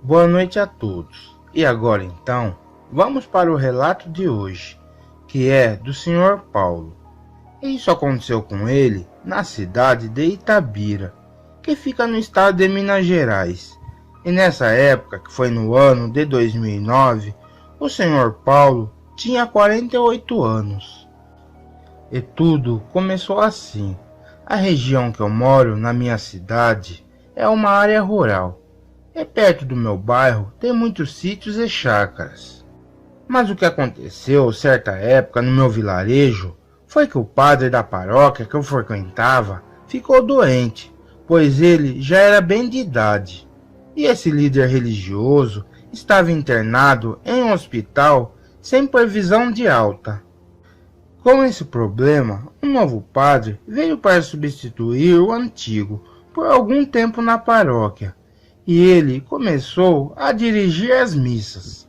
Boa noite a todos. E agora então, vamos para o relato de hoje, que é do Sr. Paulo. Isso aconteceu com ele na cidade de Itabira, que fica no estado de Minas Gerais. E nessa época, que foi no ano de 2009, o Sr. Paulo tinha 48 anos. E tudo começou assim. A região que eu moro, na minha cidade, é uma área rural. E perto do meu bairro tem muitos sítios e chácaras. Mas o que aconteceu certa época no meu vilarejo foi que o padre da paróquia que eu frequentava ficou doente, pois ele já era bem de idade. E esse líder religioso estava internado em um hospital sem previsão de alta. Com esse problema, um novo padre veio para substituir o antigo por algum tempo na paróquia, e ele começou a dirigir as missas.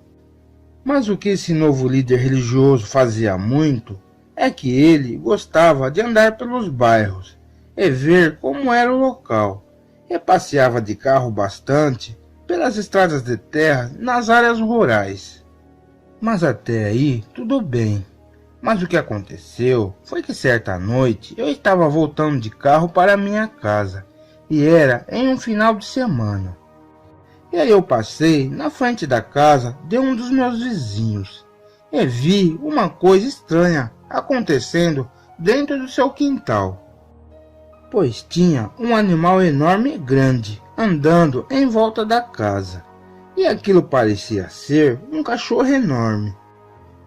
Mas o que esse novo líder religioso fazia muito é que ele gostava de andar pelos bairros e ver como era o local, e passeava de carro bastante pelas estradas de terra nas áreas rurais. Mas até aí tudo bem. Mas o que aconteceu foi que certa noite eu estava voltando de carro para minha casa, e era em um final de semana. E aí eu passei na frente da casa de um dos meus vizinhos e vi uma coisa estranha acontecendo dentro do seu quintal. Pois tinha um animal enorme e grande andando em volta da casa, e aquilo parecia ser um cachorro enorme.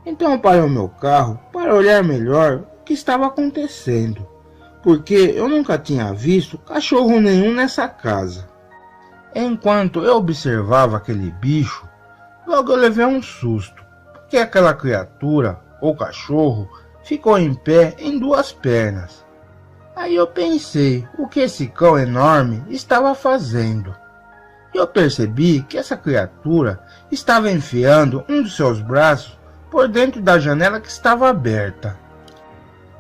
Então eu parei o meu carro para olhar melhor o que estava acontecendo, porque eu nunca tinha visto cachorro nenhum nessa casa. Enquanto eu observava aquele bicho, logo eu levei um susto, porque aquela criatura, ou cachorro, ficou em pé em duas pernas. Aí eu pensei o que esse cão enorme estava fazendo. Eu percebi que essa criatura estava enfiando um dos seus braços por dentro da janela que estava aberta.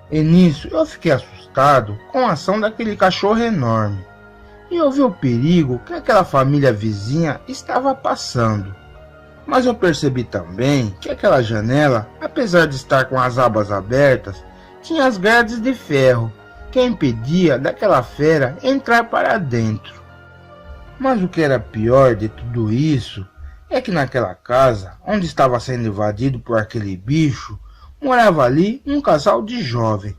E nisso eu fiquei assustado com a ação daquele cachorro enorme. E eu vi o perigo que aquela família vizinha estava passando. Mas eu percebi também que aquela janela, apesar de estar com as abas abertas, tinha as grades de ferro que impedia daquela fera entrar para dentro. Mas o que era pior de tudo isso é que naquela casa, onde estava sendo invadido por aquele bicho, morava ali um casal de jovem,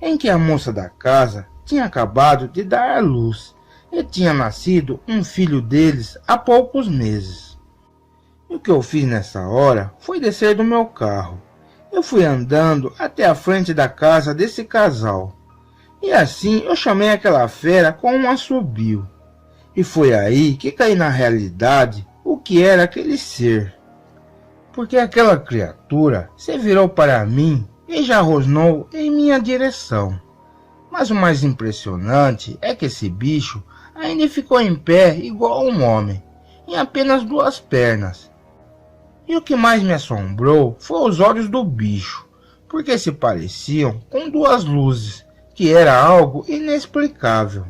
em que a moça da casa tinha acabado de dar à luz e tinha nascido um filho deles há poucos meses. E o que eu fiz nessa hora foi descer do meu carro. Eu fui andando até a frente da casa desse casal, e assim eu chamei aquela fera com um assobio. E foi aí que caí na realidade o que era aquele ser. Porque aquela criatura se virou para mim e já rosnou em minha direção. Mas o mais impressionante é que esse bicho ainda ficou em pé igual um homem, em apenas duas pernas. E o que mais me assombrou foi os olhos do bicho, porque se pareciam com duas luzes, que era algo inexplicável.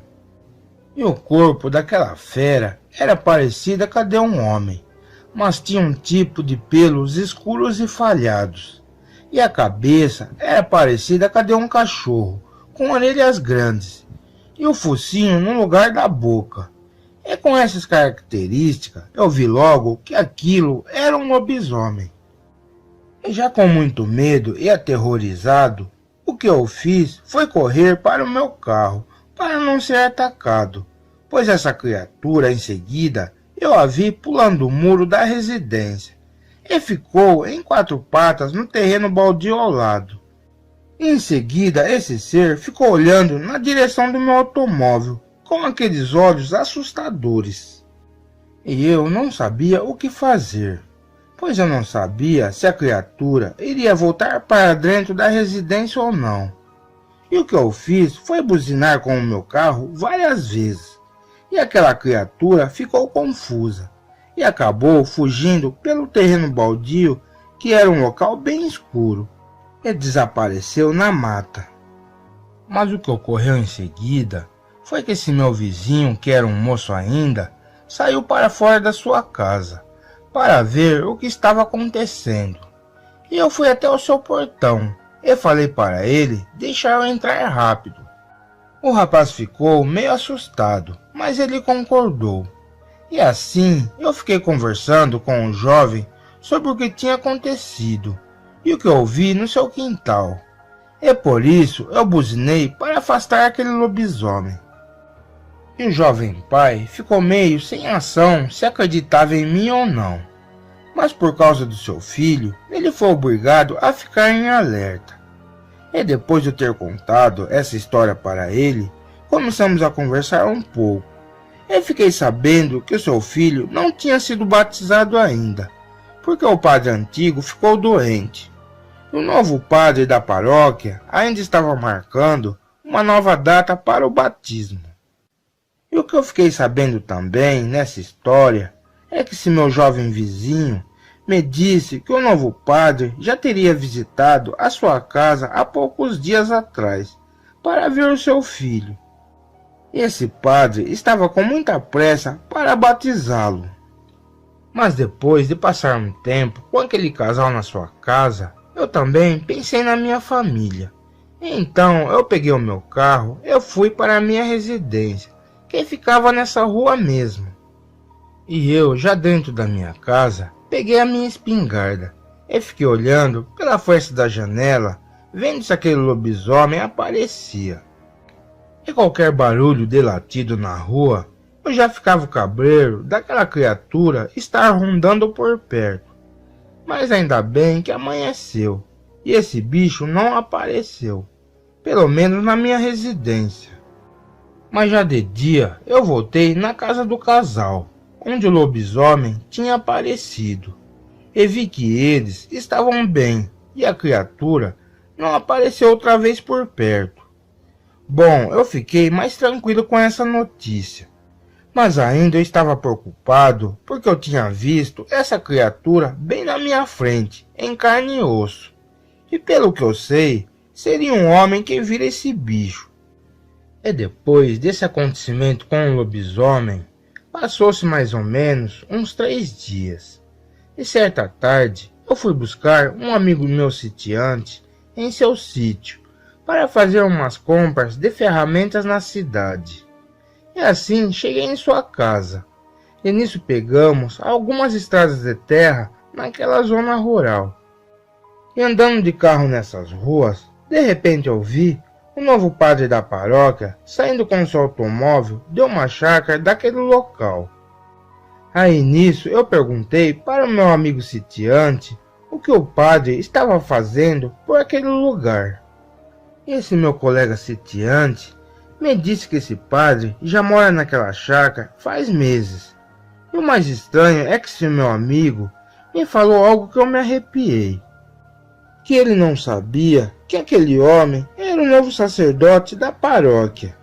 E o corpo daquela fera era parecido com a de um homem, mas tinha um tipo de pelos escuros e falhados. E a cabeça era parecida com a de um cachorro, com orelhas grandes, e o focinho no lugar da boca. E com essas características, eu vi logo que aquilo era um lobisomem. E já com muito medo e aterrorizado, o que eu fiz foi correr para o meu carro, para não ser atacado, pois essa criatura em seguida eu a vi pulando o muro da residência e ficou em quatro patas no terreno baldio ao lado. E em seguida esse ser ficou olhando na direção do meu automóvel com aqueles olhos assustadores. E eu não sabia o que fazer, pois eu não sabia se a criatura iria voltar para dentro da residência ou não. E o que eu fiz foi buzinar com o meu carro várias vezes. E aquela criatura ficou confusa e acabou fugindo pelo terreno baldio, que era um local bem escuro, e desapareceu na mata. Mas o que ocorreu em seguida foi que esse meu vizinho, que era um moço ainda, saiu para fora da sua casa, para ver o que estava acontecendo. E eu fui até o seu portão, e falei para ele deixar eu entrar rápido. O rapaz ficou meio assustado, mas ele concordou. E assim eu fiquei conversando com o jovem sobre o que tinha acontecido e o que eu vi no seu quintal. E por isso eu buzinei para afastar aquele lobisomem. E o jovem pai ficou meio sem ação se acreditava em mim ou não. Mas por causa do seu filho, ele foi obrigado a ficar em alerta. E depois de eu ter contado essa história para ele, começamos a conversar um pouco. E fiquei sabendo que o seu filho não tinha sido batizado ainda, porque o padre antigo ficou doente. O novo padre da paróquia ainda estava marcando uma nova data para o batismo. E o que eu fiquei sabendo também nessa história é que esse meu jovem vizinho me disse que o novo padre já teria visitado a sua casa há poucos dias atrás para ver o seu filho. E esse padre estava com muita pressa para batizá-lo. Mas depois de passar um tempo com aquele casal na sua casa, eu também pensei na minha família. Então eu peguei o meu carro e fui para a minha residência, que ficava nessa rua mesmo. E eu, já dentro da minha casa, peguei a minha espingarda e fiquei olhando pela fresta da janela, vendo se aquele lobisomem aparecia. E qualquer barulho de latido na rua, eu já ficava cabreiro daquela criatura estar rondando por perto. Mas ainda bem que amanheceu e esse bicho não apareceu, pelo menos na minha residência. Mas já de dia eu voltei na casa do casal, onde o lobisomem tinha aparecido, e vi que eles estavam bem e a criatura não apareceu outra vez por perto. Bom, eu fiquei mais tranquilo com essa notícia, mas ainda eu estava preocupado porque eu tinha visto essa criatura bem na minha frente, em carne e osso, e pelo que eu sei, seria um homem que vira esse bicho. E depois desse acontecimento com o lobisomem, passou-se mais ou menos uns 3 dias. E certa tarde, eu fui buscar um amigo meu sitiante em seu sítio, para fazer umas compras de ferramentas na cidade. E assim cheguei em sua casa. E nisso pegamos algumas estradas de terra naquela zona rural. E andando de carro nessas ruas, de repente eu vi o novo padre da paróquia saindo com seu automóvel de uma chácara daquele local. Aí nisso eu perguntei para o meu amigo sitiante o que o padre estava fazendo por aquele lugar. Esse meu colega sitiante me disse que esse padre já mora naquela chácara faz meses. E o mais estranho é que esse meu amigo me falou algo que eu me arrepiei. Que ele não sabia que aquele homem era o novo sacerdote da paróquia.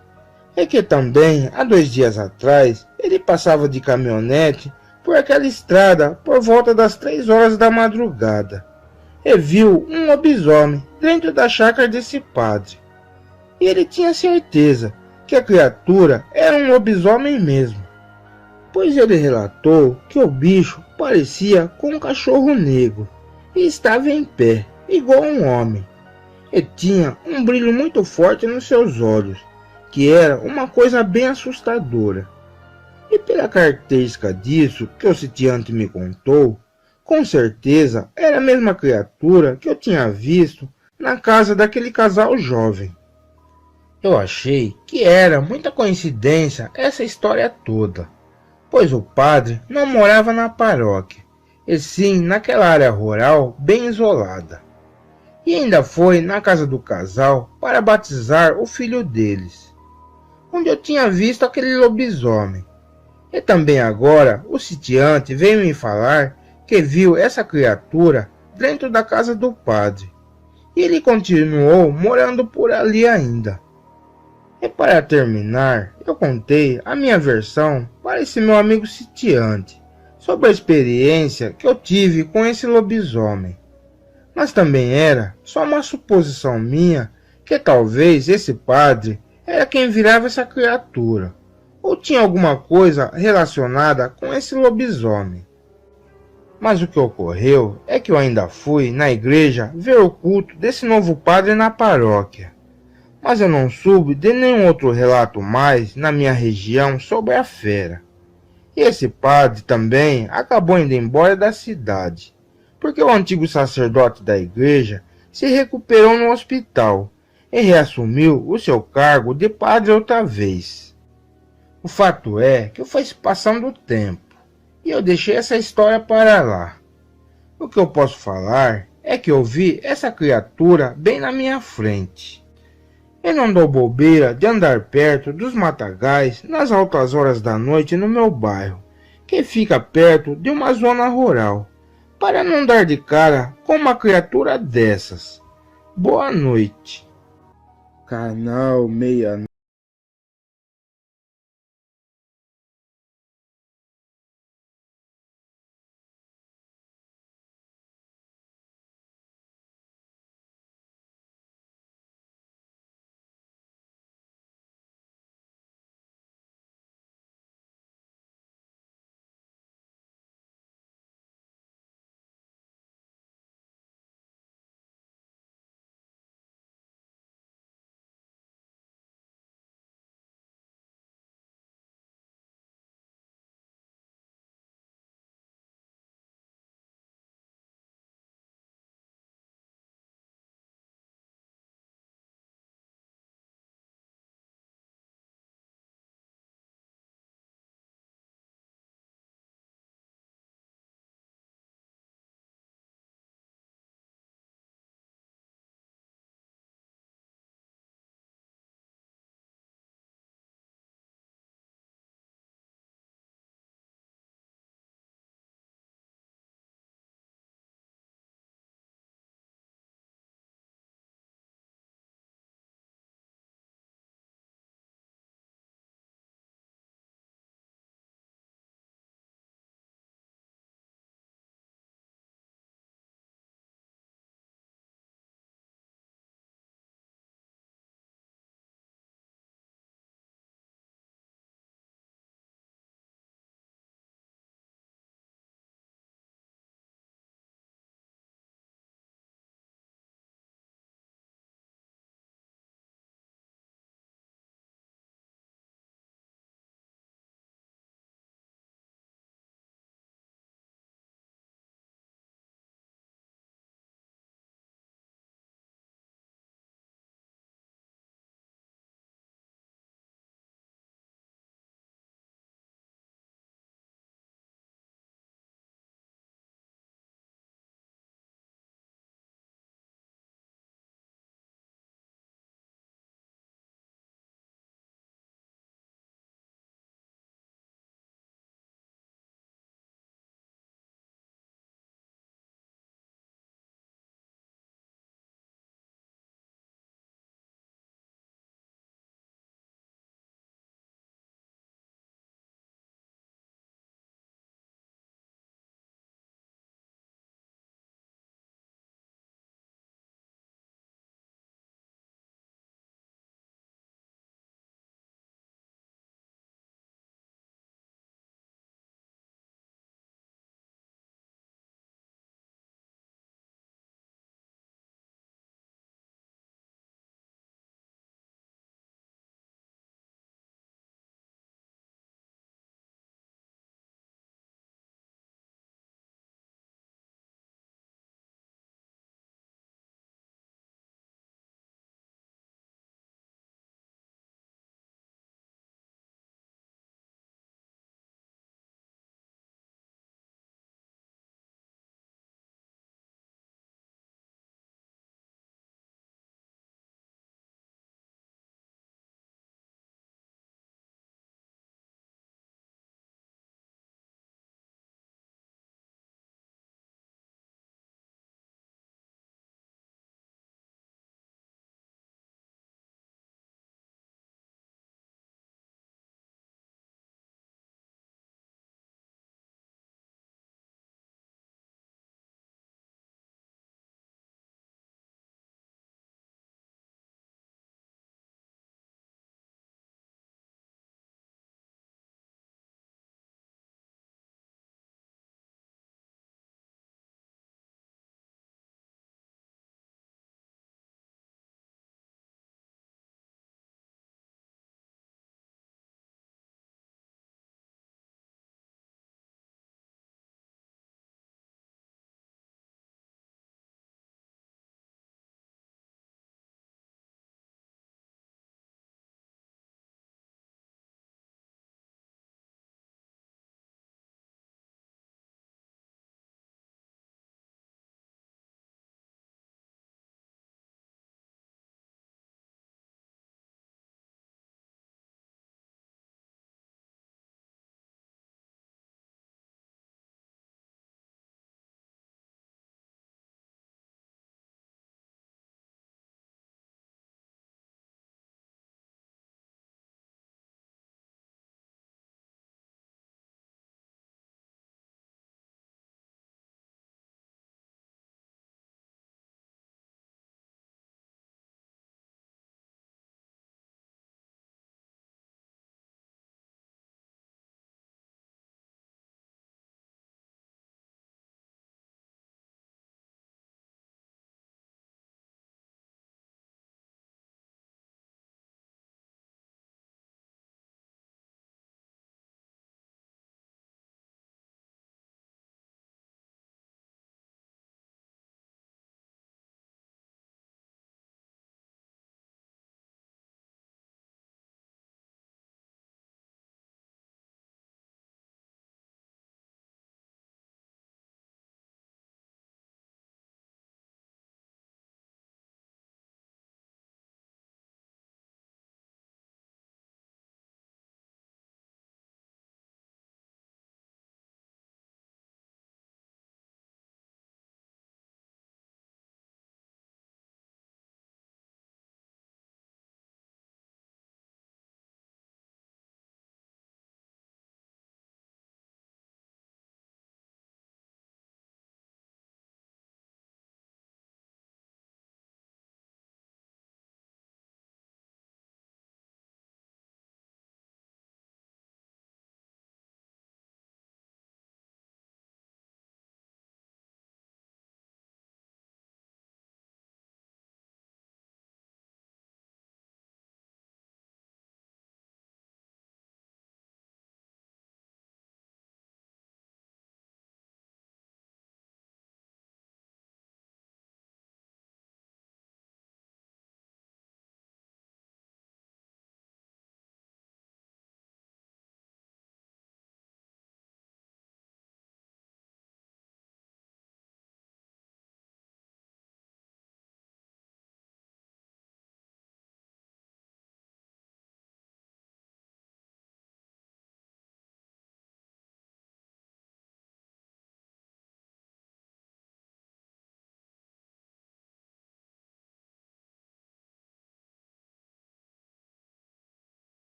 E que também, há 2 dias atrás, ele passava de caminhonete por aquela estrada por volta das 3 horas da madrugada. E viu um lobisomem dentro da chácara desse padre. E ele tinha certeza que a criatura era um lobisomem mesmo, pois ele relatou que o bicho parecia com um cachorro negro e estava em pé, igual um homem, e tinha um brilho muito forte nos seus olhos, que era uma coisa bem assustadora. E pela característica disso que o sitiante me contou, com certeza era a mesma criatura que eu tinha visto na casa daquele casal jovem. Eu achei que era muita coincidência essa história toda, pois o padre não morava na paróquia, e sim naquela área rural bem isolada. E ainda foi na casa do casal para batizar o filho deles, onde eu tinha visto aquele lobisomem. E também agora o sitiante veio me falar que viu essa criatura dentro da casa do padre, e ele continuou morando por ali ainda. E para terminar, eu contei a minha versão para esse meu amigo sitiante, sobre a experiência que eu tive com esse lobisomem. Mas também era só uma suposição minha que talvez esse padre era quem virava essa criatura, ou tinha alguma coisa relacionada com esse lobisomem. Mas o que ocorreu é que eu ainda fui na igreja ver o culto desse novo padre na paróquia. Mas eu não soube de nenhum outro relato mais na minha região sobre a fera. E esse padre também acabou indo embora da cidade, porque o antigo sacerdote da igreja se recuperou no hospital e reassumiu o seu cargo de padre outra vez. O fato é que foi se passando o tempo e eu deixei essa história para lá. O que eu posso falar é que eu vi essa criatura bem na minha frente. Eu não dou bobeira de andar perto dos matagais nas altas horas da noite no meu bairro, que fica perto de uma zona rural, para não dar de cara com uma criatura dessas. Boa noite. Canal 69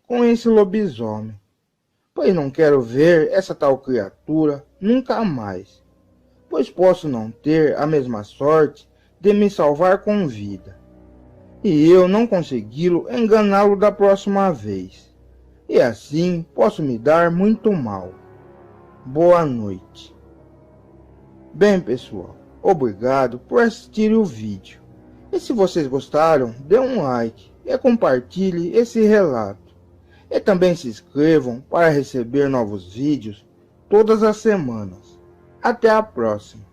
com esse lobisomem, pois não quero ver essa tal criatura nunca mais, pois posso não ter a mesma sorte de me salvar com vida, e eu não consegui-lo enganá-lo da próxima vez, e assim posso me dar muito mal. Boa noite. Bem, pessoal, obrigado por assistir o vídeo. E se vocês gostaram, dê um like e compartilhe esse relato. E também se inscrevam para receber novos vídeos todas as semanas. Até a próxima.